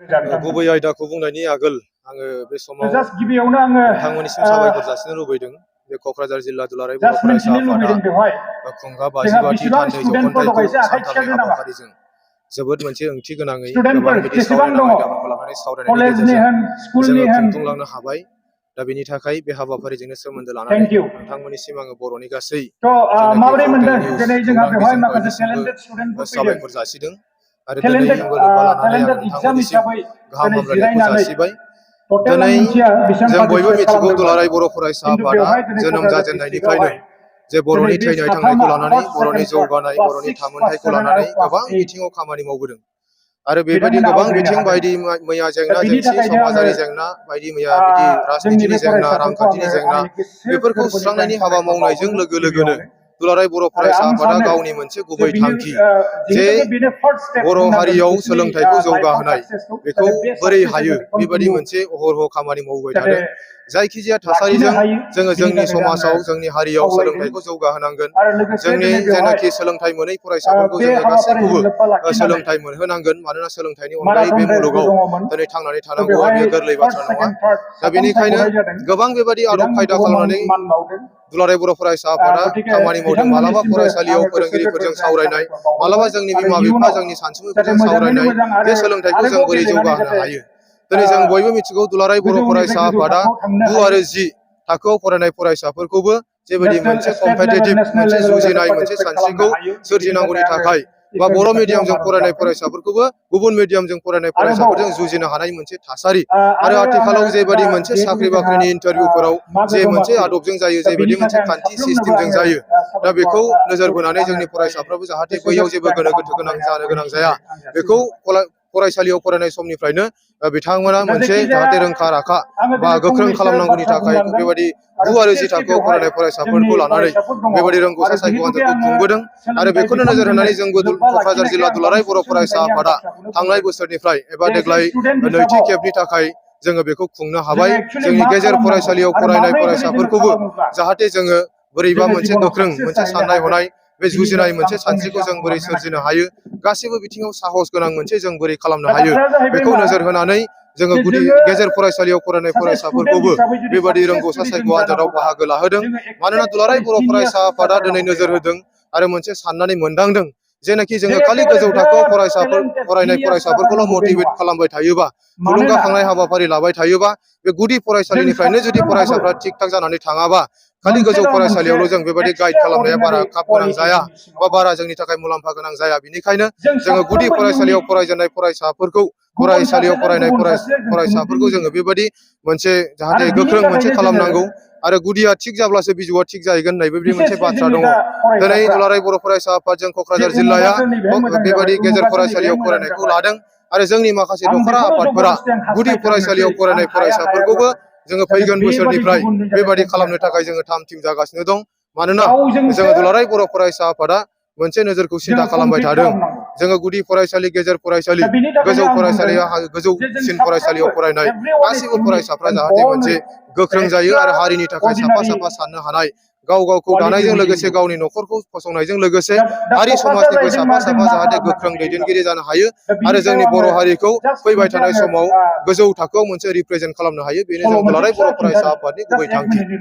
गुबै आयदाखौ बुंनायनि आगोल आङो बे समाव नोंथांमोननिसिम साबायखर जासिनो लुबैदों। बे क'क्राझार जिल्ला दुलाराय बर' फरायसा आफादा खुंगा 52थि थान्दै जख'न्थाइखौ सानथालनि हाबाफारिजों जोबोद मोनसे ओंथि गोनाङै गोबां बिदि सावरायनां आयदाफोरखौ लानानै सावरायनायनि गेजेरजों जोङो खुंफुंलांनो हाबाय। दा बेनि थाखाय बे हाबाफारिजोंनो सोमोन्दो लानानै नोंथांमोननिसिम आङो बर'नि गासै खौरां बिजों बायदिसिमबो साबायखर जासिदों आरो दिनै आंबो लोब्बा लानानै आं नोंथांमोननिसिम गाहाम हामलायनायखौ जासिबाय। दिनै जों बयबो मिथिगौ दुलाराय बर' फरायसा आफादा जोनोम जाजेननायनिफ्रायनो जे बर'नि थैनाय थांनायखौ लानानै बर'नि जौगानाय बर'नि थामोनथायखौ लानानै गोबां बिथिङाव खामानि मावबोदों आरो बेबायदि गोबां बिथिं बायदि मैया जेंना जेंसि समाजारि जेंना बायदि मैया बिदि राजनितिनि जेंना रांखान्थिनि जेंना बेफोरखौ सुस्रांनायनि हाबा मावनायजों लोगो लोगोनो दुलाराय बर' फरायसा आफादा गावनि मोनसे गुबै थांखि जे बर' हारियाव सोलोंथाइखौ जौगाहोनाय बेखौ बोरै हायो बेबायदि मोनसे अहरह खामानि मावबाय थादों। जायखिजाया थासारिजों जोङो जोंनि समाजाव जोंनि हारियाव सोलोंथाइखौ जौगाहोनांगोन। जोंनि जेनाखि सोलोंथाइ मोनै फरायसाफोरखौ जोङो गासैखौबो सोलोंथाइ मोनहोनांगोन। मानोना सोलोंथाइनि अनगायै बे मुलुगाव दिनै थांनानै थानांगौआ बेयो गोरलै बाथ्रा नङा। दा बेनिखायनो गोबां बेबायदि आदब खायदा खालामनानै दुलाराय बर' फरायसा आफादा खामानि मावदों। मालाबा फरायसालियाव फोरोंगिरिफोरजों सावरायनाय, मालाबा जोंनि बिमा बिफा जोंनि सानसुमैफोरजों सावरायनाय जे सोलोंथाइखौ जों बोरै जौगाहोनो हायो। दिनै जों बयबो मिथिगौ दुलाराय बर' फरायसा आफादा 9 आरो 10 थाखोआव फरायनाय फरायसाफोरखौबो जेबायदि मोनसे कम्पिटिटिभ मोनसे जुजिनाय मोनसे सानस्रिखौ सोरजिनांगौनि थाखाय बा बर' मिडियामजों फरायनाय फरायसाफोरखौबो गुबुन मिडियामजों फरायनाय फरायसाफोरजों जुजिनो हानाय मोनसे थासारि आरो आथिखालाव जेबायदि मोनसे साख्रि बाख्रिनि इन्टारभिउफोराव जे मोनसे आदबजों जायो, जेबायदि मोनसे खान्थि सिस्टेमजों जायो, दा बेखौ नोजोर बोनानै जोंनि फरायसाफ्राबो जाहाथे बैयाव जेबो गोनो गोथो गोनां जानो गोनां जाया, बेखौ फरायसालियाव फरायनाय समनिफ्रायनो बिथांमोना मोनसे जाहाथे रोंखा राखा बा गोख्रों खालामनांगौनि थाखाय बेबायदि 9 आरो 10 थाखोआव फरायनाय फरायसाफोरखौ लानानै बेबायदि रोंगौसा सायख' आनजादखौ खुंबोदों आरो बेखौनो नोजोर होनानै जोंबो क'क्राझार जिल्ला दुलाराय बर' फरायसा आफादा थांनाय बोसोरनिफ्राय एबा देग्लाय नैथि खेबनि थाखाय जोङो बेखौ खुंनो हाबाय। जोंनि गेजेर फरायसालियाव फरायनाय फरायसाफोरखौबो जाहाथे जोङो बोरैबा मोनसे गोख्रों मोनसे साननाय हनाय बे जुजिनाय मोनसे सानस्रिखौ जों बोरै सोरजिनो हायो, गासैबो बिथिङाव साहस गोनां मोनसे जों बोरै खालामनो हायो, बेखौ नोजोर होनानै जोङो गुदि गेजेर फरायसालियाव फरायनाय फरायसाफोरखौबो बेबादि रोंगौसा सायख' आनजादाव बाहागो लाहोदों। मानोना दुलाराय बर' फरायसा आफादा दिनै नोजोर होदों आरो मोनसे साननानै मोनदांदों, जेनाखि जोङो खालि गोजौ थाखोआव फरायनाय फरायसाफोरखौल' मटिभेट खालामबाय थायोबा, थुलुंगाखांनाय हाबाफारि लाबाय थायोबा, बे गुदि फरायसालिनिफ्रायनो जुदि फरायसाफ्रा थिग थाक जानानै थाङाबा, खालि गोजौ फरायसालियावल' जों बेबायदि गाइड खालामनाया बारा खाब गोनां जाया बा बारा जोंनि थाखाय मुलाम्फा गोनां जाया। बेनिखायनो जोङो गुदि फरायसालियाव फरायजेननाय फरायसाफोरखौ फरायसालियाव फरायनाय फरायसाफोरखौ जोङो बेबायदि मोनसे जाहाथे गोख्रों मोनसे खालामनांगौ आरो गुदिया थिग जाब्लासो बिजौआ थिग जाहैगोन होननाय बेबायदि मोनसे बाथ्रा दङ। दिनै दुलाराय बर' फरायसा आफादजों क'क्राझार जिल्लाया बेबायदि गेजेर फरायसालियाव फरायनायखौ लादों आरो जोंनि माखासे दखरा आफादफोरा गुदि फरायसालियाव फरायनाय फरायसाफोरखौबो जोङो फैगोन बोसोरनिफ्राय बेबायदि खालामनो थाखाय जोङो थाम थिम जागासिनो दं। मानोना जोङो दुलाराय बर' फरायसा आफादा मोनसे नोजोरखौ सिन्था खालामबाय थादों। जोङो गुदि फरायसालि, गेजेर फरायसालि, गोजौ फरायसालिया गोजौसिन फरायसालियाव फरायनाय गासैबो फरायसाफ्रा जाहाथे मोनसे गोख्रों जायो आरो हारिनि थाखाय साफा साफा साननो हानाय, गाव गावखौ दानायजों लोगोसे गावनि न'खरखौ फसंनायजों लोगोसे हारि समाजनिबो साफा साफा जाहाथे गोख्रों दैदेनगिरि जानो हायो आरो जोंनि बर' हारिखौ फैबाय थानाय समाव गोजौ थाखोआव मोनसे रिप्रेजेन्ट खालामनो हायो। बेनो जों दुलाराय बर' फरायसा आफादनि गुबै थांखि।